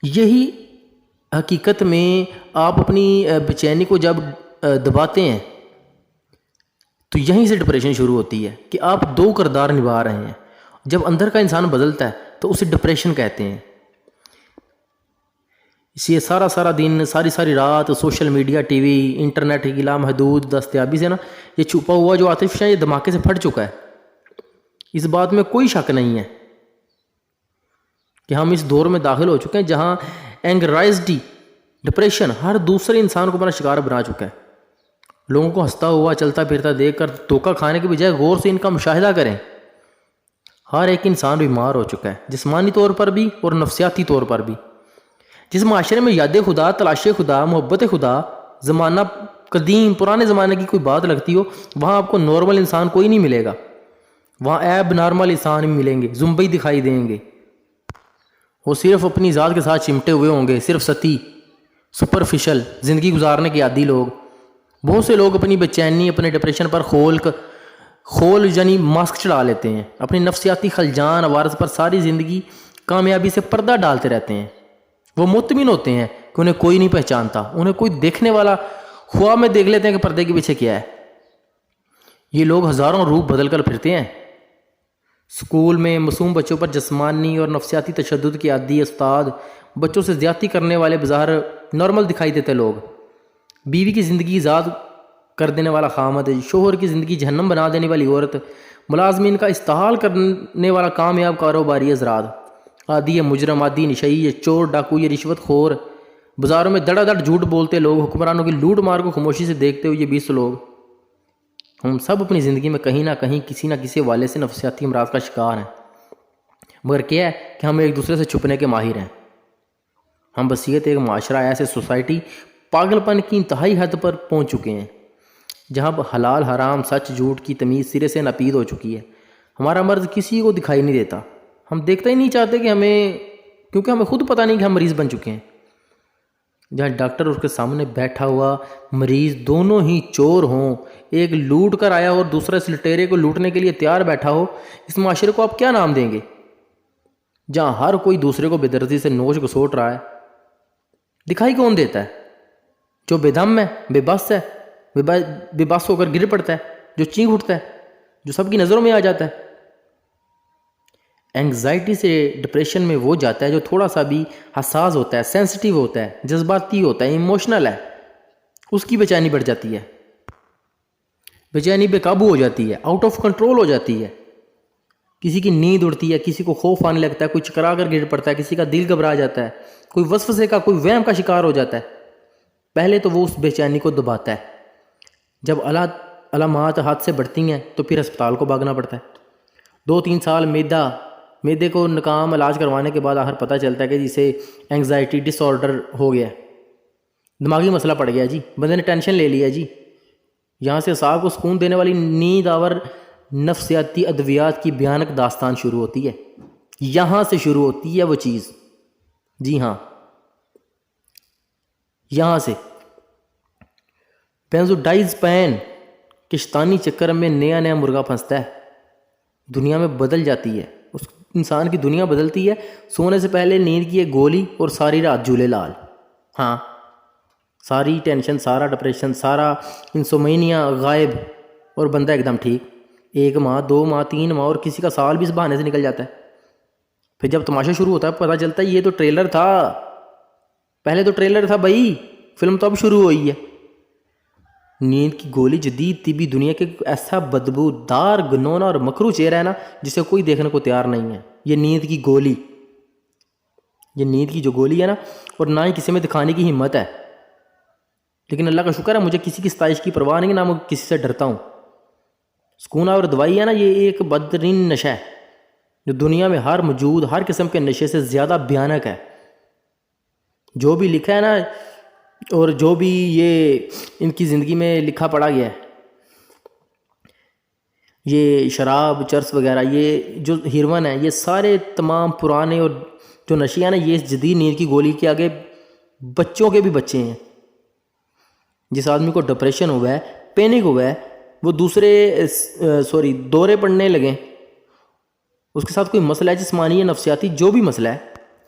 یہی حقیقت میں آپ اپنی بے چینی کو جب دباتے ہیں تو یہیں سے ڈپریشن شروع ہوتی ہے کہ آپ دو کردار نبھا رہے ہیں. جب اندر کا انسان بدلتا ہے تو اسے ڈپریشن کہتے ہیں. اس لیے سارا دن ساری رات social media T V internet کی لامحدود دستیابی سے نا یہ چھپا ہوا جو عاطف ہے یہ دھماکے سے پھٹ چکا ہے. اس بات میں کوئی شک نہیں ہے کہ ہم اس دور میں داخل ہو چکے ہیں جہاں اینگزائٹی ڈپریشن ہر دوسرے انسان کو اپنا شکار بنا چکا ہے. لوگوں کو ہنستا ہوا چلتا پھرتا دیکھ کر دھوکہ کھانے کے بجائے غور سے ان کا مشاہدہ کریں. ہر ایک انسان بیمار ہو چکا ہے جسمانی طور پر بھی اور نفسیاتی طور پر بھی. جس معاشرے میں یاد خدا تلاش خدا محبت خدا زمانہ قدیم پرانے زمانے کی کوئی بات لگتی ہو وہاں آپ کو نارمل انسان کوئی نہیں ملے گا. وہاں ایب نارمل انسان ہی ملیں گے زمبئی دکھائی دیں گے. وہ صرف اپنی ذات کے ساتھ چمٹے ہوئے ہوں گے صرف سطحی سپرفیشل زندگی گزارنے کے عادی لوگ. بہت سے لوگ اپنی بے چینی اپنے ڈپریشن پر خول یعنی ماسک چڑھا لیتے ہیں. اپنی نفسیاتی خلجان عوارض پر ساری زندگی کامیابی سے پردہ ڈالتے رہتے ہیں. وہ مطمئن ہوتے ہیں کہ انہیں کوئی نہیں پہچانتا. انہیں کوئی دیکھنے والا خواب میں دیکھ لیتے ہیں کہ پردے کے پیچھے کیا ہے. یہ لوگ ہزاروں روپ بدل کر پھرتے ہیں. اسکول میں معصوم بچوں پر جسمانی اور نفسیاتی تشدد کے عادی استاد بچوں سے زیادتی کرنے والے بظاہر نارمل دکھائی دیتے لوگ. بیوی کی زندگی ذات کر دینے والا خامد شوہر کی زندگی جہنم بنا دینے والی عورت ملازمین کا استحال کرنے والا کامیاب کاروباری حضرات عادی مجرم عادی نشئی یہ چور ڈاکو یہ رشوت خور بازاروں میں دڑا دڑ جھوٹ بولتے لوگ حکمرانوں کی لوٹ مار کو خاموشی سے دیکھتے ہوئے یہ 20 لوگ ہم سب اپنی زندگی میں کہیں نہ کہیں کسی نہ کسی والے سے نفسیاتی امراض کا شکار ہیں. مگر کیا ہے کہ ہم ایک دوسرے سے چھپنے کے ماہر ہیں. ہم بصیرت ایک معاشرہ ایسے سوسائٹی پاگل پن کی انتہائی حد پر پہنچ چکے ہیں جہاں حلال حرام سچ جھوٹ کی تمیز سرے سے ناپید ہو چکی ہے. ہمارا مرض کسی کو دکھائی نہیں دیتا. ہم دیکھتا ہی نہیں چاہتے کہ کیونکہ ہمیں خود پتہ نہیں کہ ہم مریض بن چکے ہیں. جہاں ڈاکٹر اس کے سامنے بیٹھا ہوا مریض دونوں ہی چور ہوں ایک لوٹ کر آیا اور دوسرا اس لٹیرے کو لوٹنے کے لیے تیار بیٹھا ہو اس معاشرے کو آپ کیا نام دیں گے؟ جہاں ہر کوئی دوسرے کو بے دردی سے نوچ گسوٹ رہا ہے. دکھائی کون دیتا ہے؟ جو بے دم ہے بے بس ہے بے بس ہو کر گر پڑتا ہے جو چینک اٹھتا ہے جو سب کی نظروں میں آ جاتا ہے. اینگزائٹی سے ڈپریشن میں وہ جاتا ہے جو تھوڑا سا بھی حساس ہوتا ہے سینسٹیو ہوتا ہے جذباتی ہوتا ہے ایموشنل ہے. اس کی بے چینی بڑھ جاتی ہے. بے چینی بے قابو ہو جاتی ہے آؤٹ آف کنٹرول ہو جاتی ہے. کسی کی نیند اڑتی ہے کسی کو خوف آنے لگتا ہے کوئی چکرا کر گر پڑتا ہے کسی کا دل گھبرا جاتا ہے کوئی وسوسے کا کوئی وہم کا شکار ہو جاتا ہے. پہلے تو وہ اس بے چینی کو دباتا ہے. جب علامات ہاتھ سے بڑھتی ہیں تو پھر اسپتال کو بھاگنا پڑتا ہے. 2-3 سال میدے کو ناکام علاج کروانے کے بعد آخر پتہ چلتا ہے کہ جسے اینگزائٹی ڈس آرڈر ہو گیا دماغی مسئلہ پڑ گیا جی بندے نے ٹینشن لے لیا جی. یہاں سے اعصاب کو سکون دینے والی نیند آور نفسیاتی ادویات کی بھیانک داستان شروع ہوتی ہے. یہاں سے شروع ہوتی ہے وہ چیز. جی ہاں یہاں سے بینزوڈائزپین کے شیطانی چکر میں نیا مرغا پھنستا ہے. دنیا میں بدل جاتی ہے اس انسان کی دنیا بدلتی ہے. سونے سے پہلے نیند کی ایک گولی اور ساری رات جھولے لال. ہاں ساری ٹینشن سارا ڈپریشن سارا انسومینیا غائب اور بندہ ایک دم ٹھیک. 1 ماہ 2 ماہ 3 ماہ اور کسی کا سال بھی اس بہانے سے نکل جاتا ہے. پھر جب تماشا شروع ہوتا ہے پتہ چلتا ہے یہ تو ٹریلر تھا. پہلے تو ٹریلر تھا بھائی فلم تو اب شروع ہوئی ہے. نیند کی گولی جدید طبی دنیا کے ایسا بدبو دار گنونا اور مکروہ چہرہ ہے نا جسے کوئی دیکھنے کو تیار نہیں ہے. یہ نیند کی گولی یہ نیند کی جو گولی ہے نا اور نہ ہی کسی میں دکھانے کی ہمت ہے. لیکن اللہ کا شکر ہے مجھے کسی کی ستائش کی پرواہ نہیں نہ میں کسی سے ڈرتا ہوں. سکون اور دوائی ہے نا یہ ایک بدترین نشہ ہے جو دنیا میں ہر موجود ہر قسم کے نشے سے زیادہ بھیانک ہے. جو بھی لکھا ہے نا اور جو بھی یہ ان کی زندگی میں لکھا پڑا گیا ہے یہ شراب چرس وغیرہ یہ جو ہیروئن ہے یہ سارے تمام پرانے اور جو نشے ہیں نا یہ اس جدید نیند کی گولی کے آگے بچوں کے بھی بچے ہیں. جس آدمی کو ڈپریشن ہوا ہے پینک ہوا ہے وہ دورے پڑنے لگیں اس کے ساتھ کوئی مسئلہ ہے جسمانی یا نفسیاتی جو بھی مسئلہ ہے